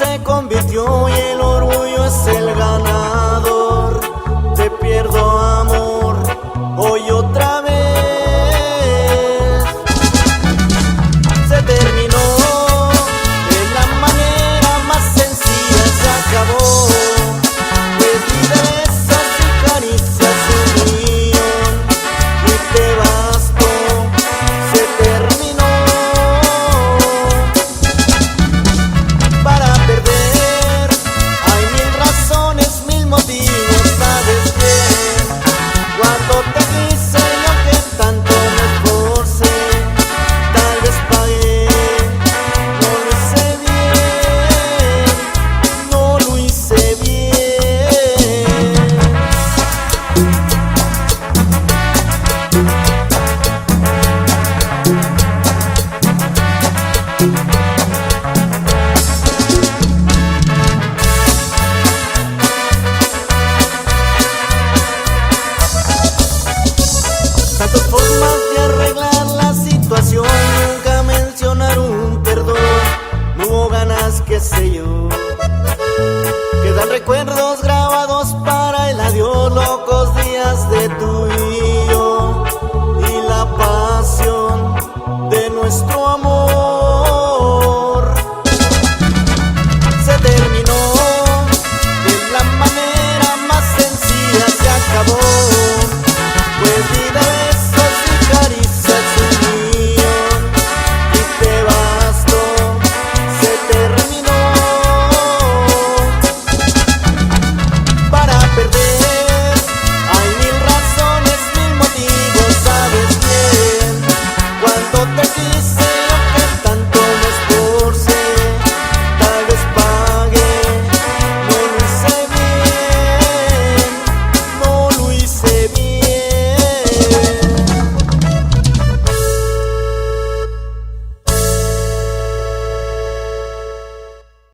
se convirtió y el orgullo es el ganador. Te pierdo, amor, hoy otra vez. Se terminó de la manera más sencilla, se acabó. Pues di besos y caricias un millón y te bastó. Se terminó. Para perder hay mil razones, mil motivos, sabes bien. Cuando te quise yo que tanto me esforcé, tal vez pagué. No lo hice bien, no lo hice bien. Tantas formas de arreglar la situación, nunca mencionar un perdón. No hubo ganas, qué sé yo. Quedan recuerdos grabados para el adiós, locos días de tú y yo, y la pasión de nuestro amor. Se terminó de la manera más sencilla, se acabó. Pues di besos y caricias un millón y te bastó. Se terminó. Para perder hay mil razones, mil motivos, sabes bien. Cuando te